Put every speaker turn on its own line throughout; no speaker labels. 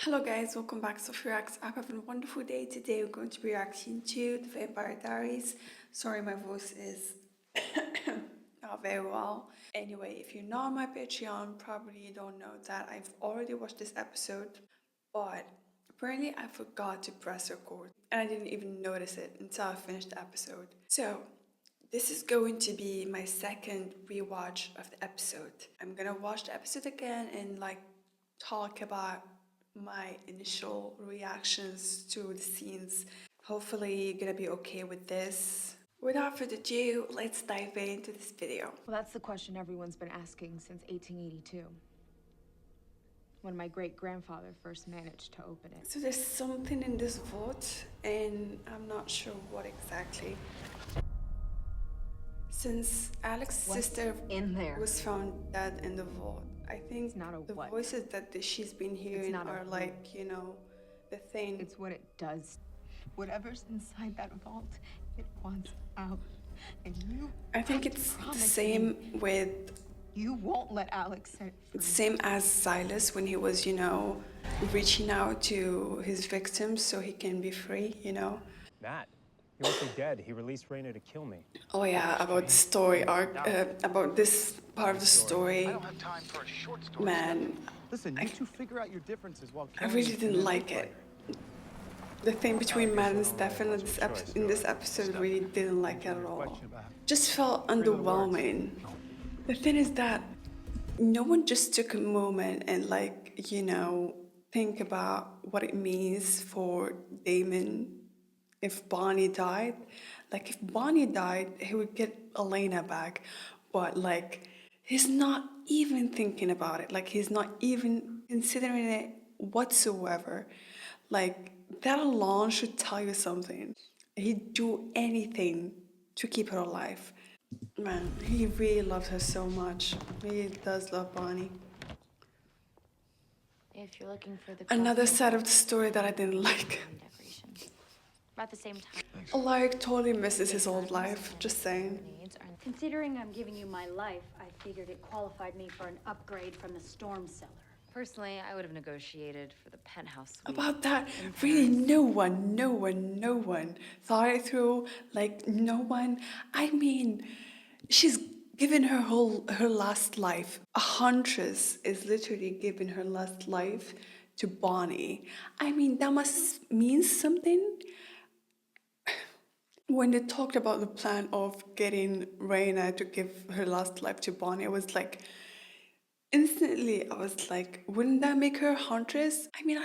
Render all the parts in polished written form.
Hello guys, welcome back to Reacts. I'm having a wonderful day. Today we're going to be reacting to the Vampire Diaries. Sorry, my voice is not very well. Anyway, if you're not on my Patreon, probably you don't know that I've already watched this episode, but apparently I forgot to press record and I didn't even notice it until I finished the episode. So this is going to be my second rewatch of the episode. I'm gonna watch the episode again and talk about my initial reactions to the scenes. Hopefully you're gonna be okay with this. Without further ado, let's dive into this video.
Well, that's the question everyone's been asking since 1882, when my great-grandfather first managed to open it.
So there's something in this vault and I'm not sure what exactly. Since Alex's sister
in there?
was found dead in the vault, I think the
what?
voices that she's been hearing are the thing.
It's what it does. Whatever's inside that vault, it wants out. And
I think it's the same with
you won't let Alex set it free.
same as Silas when he was, reaching out to his victims so he can be free,
Matt, he won't be dead. He released Raina to kill me.
Oh yeah, about the story arc, about this part of the story.
I don't have time for a short story.
Man,
Listen, you two figure out your differences while
I really didn't like it. The thing between Matt and Stefan in this episode really didn't like it at all. Just felt underwhelming. The thing is that no one just took a moment and think about what it means for Damon if Bonnie died. Like if Bonnie died, he would get Elena back, but he's not even thinking about it. Like he's not even considering it whatsoever. Like that alone should tell you something. He'd do anything to keep her alive. Man, he really loves her so much. He does love Bonnie.
If you're looking for the
Another side of the story that I didn't like.
About the same time.
Alaric totally misses his old life, just saying.
Considering I'm giving you my life, I figured it qualified me for an upgrade from the storm cellar.
Personally, I would have negotiated for the penthouse suite.
About that, really no one thought it through. Like no one. I mean, she's given her last life. A huntress is literally giving her last life to Bonnie. I mean, that must mean something. When they talked about the plan of getting Raina to give her last life to Bonnie, I was like, instantly, I was like, wouldn't that make her a huntress? I mean,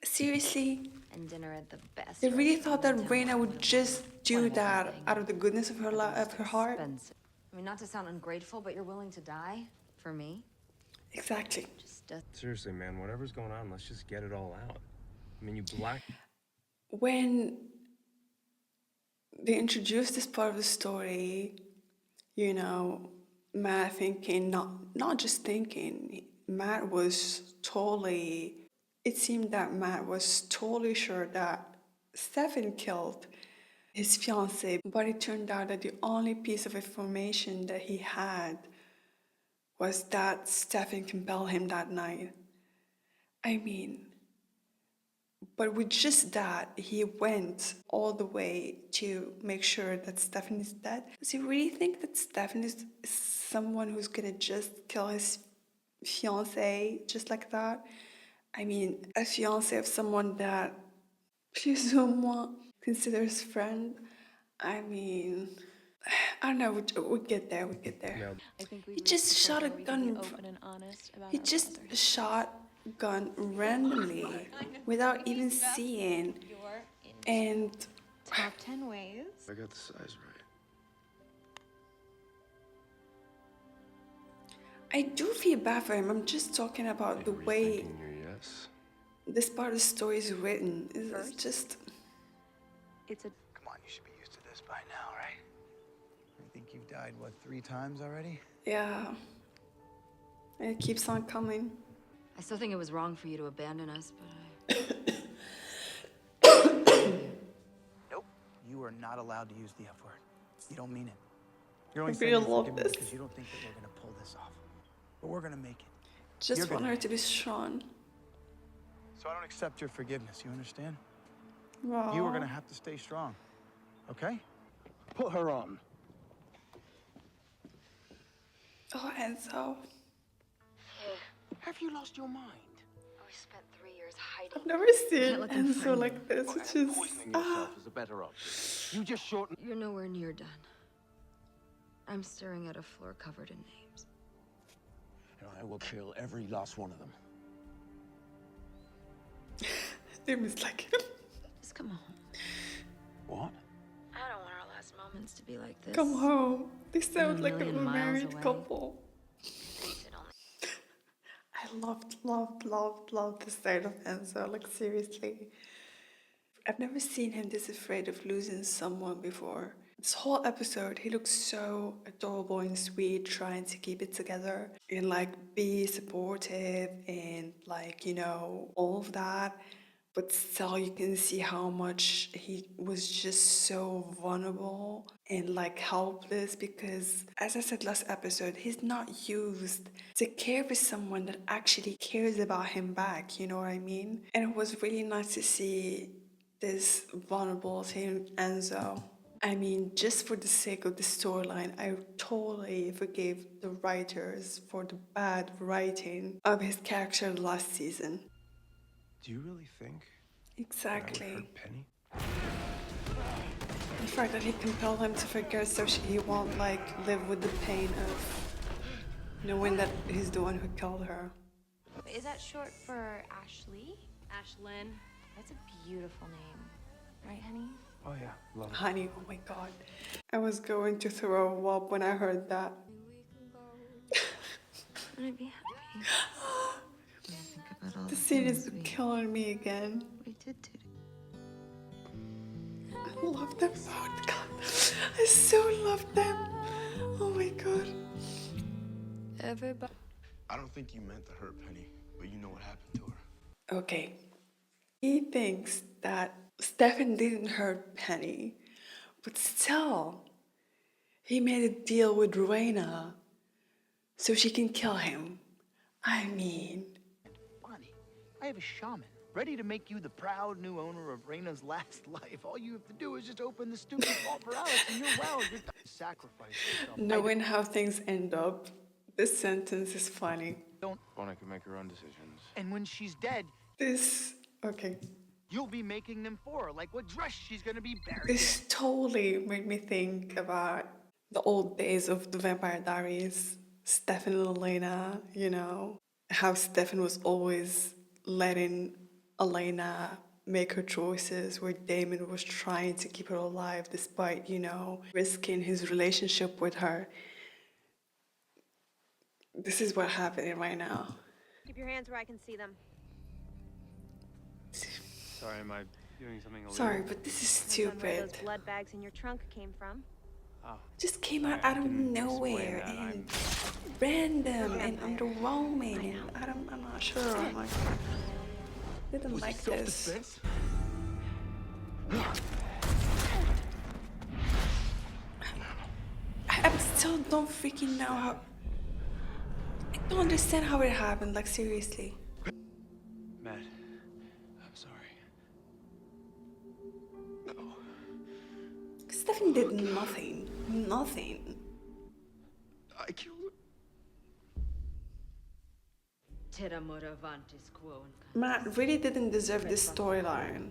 seriously?
And dinner at the best.
They really thought that Raina would just do that out of the goodness of her heart?
I mean, not to sound ungrateful, but you're willing to die for me?
Exactly.
Seriously, man, whatever's going on, let's just get it all out. I mean,
When they introduced this part of the story, Matt thinking, not just thinking, Matt was totally, it seemed that Matt was totally sure that Stefan killed his fiancée, but it turned out that the only piece of information that he had was that Stefan compelled him that night. I mean, but with just that, he went all the way to make sure that Stefan is dead. Does he really think that Stefan is someone who's gonna just kill his fiancée just like that? I mean, a fiancée of someone that plus ou moins considers friend. I mean, I don't know, we get there. He just shot a gun. He just shot gun randomly without even seeing, and
Top 10 ways.
I got the size right.
I do feel bad for him. I'm just talking about the way
Yes.
this part of the story is written. It's just...
It's a
Come on, you should be used to this by now, right? I think you've died, what, 3 times already?
yeah. And it keeps on coming.
I still think it was wrong for you to abandon us, but
Nope. You are not allowed to use the F word. You don't mean it. You're only
I
saying
really
you
love
forgive me
this.
because you don't think that we're gonna pull this off. But we're gonna make it.
Just
You're
want
gonna
her to be strong.
So So I don't accept your forgiveness, you understand?
Wow.
You are gonna have to stay strong, okay?
Put her on.
Oh, Enzo.
Have you lost your mind?
We spent 3 years hiding.
I've never seen
let them
Enzo
find
like this,
Well,
which
and
is
poisoning yourself is a better option. You just shorten.
You're nowhere near done. I'm staring at a floor covered in names.
And I will kill every last one of them.
name is like
Just come home.
What?
I don't want our last moments to be like this.
come home. They sound
a
like a
million miles
married
away.
couple.
Face it only.
I loved the style of Enzo. Like seriously, I've never seen him this afraid of losing someone before. This whole episode, he looks so adorable and sweet, trying to keep it together and like be supportive and like, you know, all of that. But still, you can see how much he was just so vulnerable and like helpless because, as I said last episode, he's not used to care for someone that actually cares about him back, you know what I mean? And it was really nice to see this vulnerability in Enzo. I mean, just for the sake of the storyline, I totally forgave the writers for the bad writing of his character last season.
Do you really think
Exactly.
that would hurt Penny?
The fact that he compelled him to forget so he won't like live with the pain of knowing that he's the one who killed her.
Is that short for Ashley?
Ashlyn.
That's a beautiful name. Right, honey?
Oh yeah, love it.
Honey, oh my god. I was going to throw up when I heard that.
Wouldn't I be happy? Think about all
The scene is killing me again.
we did today.
I love them both. God, I so love them. Oh my god.
Everybody.
I don't think you meant to hurt Penny, but you know what happened to her.
Okay. He thinks that Stefan didn't hurt Penny, but still, he made a deal with Reina so she can kill him. I mean,
Bonnie, I have a shaman ready to make you the proud new owner of Reina's last life. All you have to do is just open the stupid vault for Alex and you're well. You're done. Sacrifice yourself.
knowing how things end up, this sentence is funny.
Bonnie can make her own decisions.
And when she's dead,
Okay.
you'll be making them for her, like what dress she's gonna be buried
This totally made me think about the old days of the Vampire Diaries. Stefan and Elena, you know, how Stefan was always letting Elena make her choices, where Damon was trying to keep her alive despite, you know, risking his relationship with her. This is what's happening right now.
Keep your hands where I can see them.
Sorry, am I doing something illegal?
Sorry, but this is
Depends on where
stupid.
those blood bags in your trunk came from.
Oh,
Just came out
I
out of
didn't
nowhere
explain that.
and random and underwhelming. And I'm not sure. I'm like, didn't like this. I still don't freaking know how. I don't understand how it happened. Like seriously.
Matt, I'm sorry. No.
Stefan did nothing. Nothing.
I killed her.
Terra moravantis quo.
Matt really didn't deserve this storyline.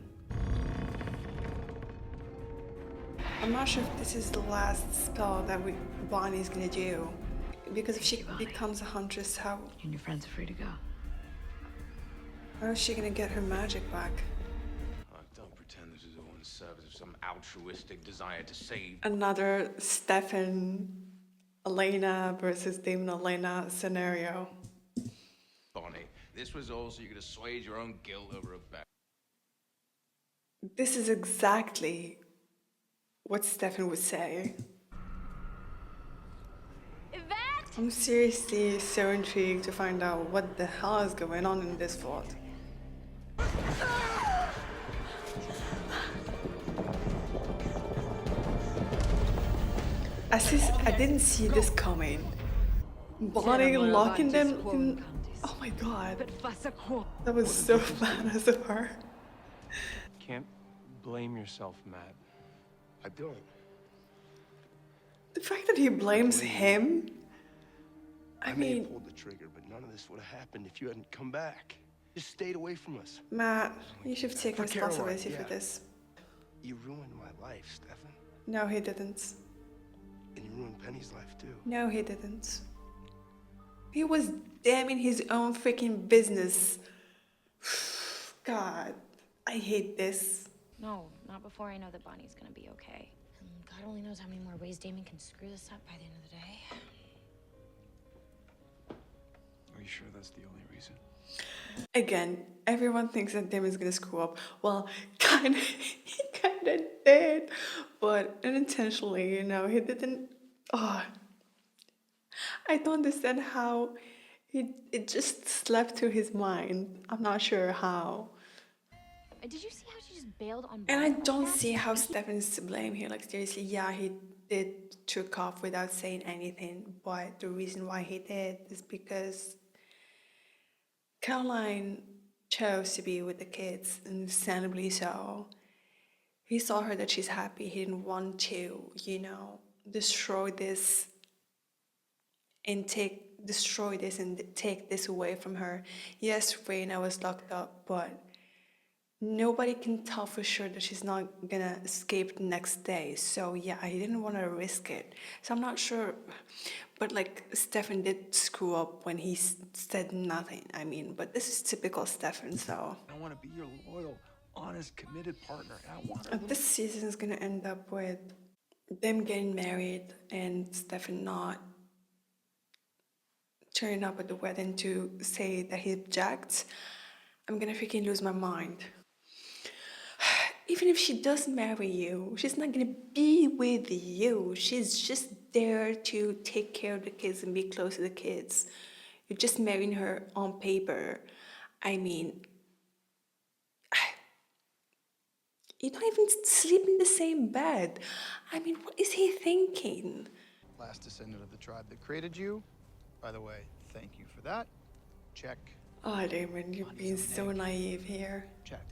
I'm not sure if this is the last spell that Bonnie's gonna do. Because if she becomes a huntress, how
And your friends are free to go.
is she gonna get her magic back?
Don't pretend this is all in service of some altruistic desire to save.
Another Stefan, Elena versus Damon Elena scenario.
Bonnie, this was all so you could assuage your own guilt over a bet.
This is exactly what Stefan would say.
Yvette!
I'm seriously so intrigued to find out what the hell is going on in this vault. I didn't see this coming. Bonnie locking them in. Oh my god.
But Fasako.
That was so bad as of her.
Can't blame yourself, Matt.
I don't.
The fact that he blames
blame you.
him.
I
I
may have
mean,
pulled the trigger, but none of this would have happened if you hadn't come back. Just stayed away from us.
Matt, you should take
For Caroline,
responsibility for
yeah.
this.
You ruined my life, Stefan.
No, he didn't.
And you ruined Penny's life, too.
No, he didn't. He was damning his own freaking business. God, I hate this.
No, not before I know that Bonnie's gonna be okay. And God only knows how many more ways Damon can screw this up by the end of the day.
Are you sure that's the only reason?
Again, everyone thinks that Damon's gonna screw up. Well, he kinda did, but unintentionally, you know, he didn't. Oh, I don't understand how it just slept through his mind. I'm not sure how.
Did you see how she just bailed on
And I
Bonnie like
don't
that?
see how Stefan's to blame here. Like, seriously, yeah, he did took off without saying anything, but the reason why he did is because Caroline chose to be with the kids, understandably so. He saw her that she's happy. He didn't want to, you know, destroy this and take this away from her. Yes, Reina was locked up, but nobody can tell for sure that she's not gonna escape the next day. So yeah, he didn't want to risk it. So I'm not sure, but like Stefan did screw up when he said nothing. I mean, but this is typical Stefan. So
I want to be your loyal, honest, committed partner. And I want a little...
this season is gonna end up with them getting married and Stefan not turning up at the wedding to say that he objects. I'm gonna freaking lose my mind. Even if she does marry you, she's not gonna be with you. She's just there to take care of the kids and be close to the kids. You're just marrying her on paper. I mean, you don't even sleep in the same bed. I mean, what is he thinking?
Last descendant of the tribe that created you. By the way, thank you for that. Check.
Oh, Damon, you're being so naive here.
Check.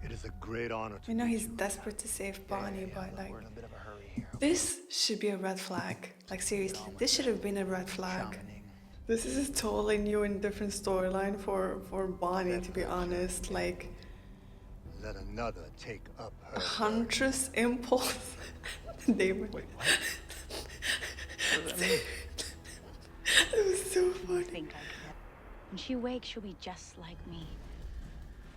It is a great honor to
I know
meet
he's
you.
desperate to save Bonnie, but like,
We're in a bit of a hurry here.
this should be a red flag. Like, seriously, this should have been a red flag.
Shamaning.
This is a totally new and different storyline for Bonnie, to be honest. Like,
Let another take up her.
Huntress impulse. Damon.
Wait, what?
What does that mean?
It was so funny.
Think I could. When she wakes, she'll be just like me,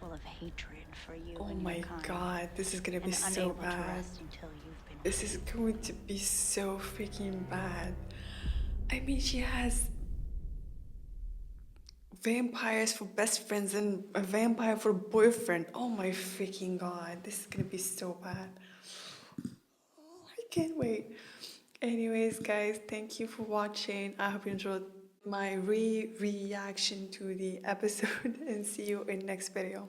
full of hatred for you
Oh
and
my
your kind,
god, this is gonna be
and
so
unable to
bad.
rest until you've been.
This is going to be so freaking bad. I mean, she has vampires for best friends and a vampire for boyfriend. Oh my freaking god, this is gonna be so bad. I can't wait. Anyways, guys, thank you for watching. I hope you enjoyed my reaction to the episode and see you in next video.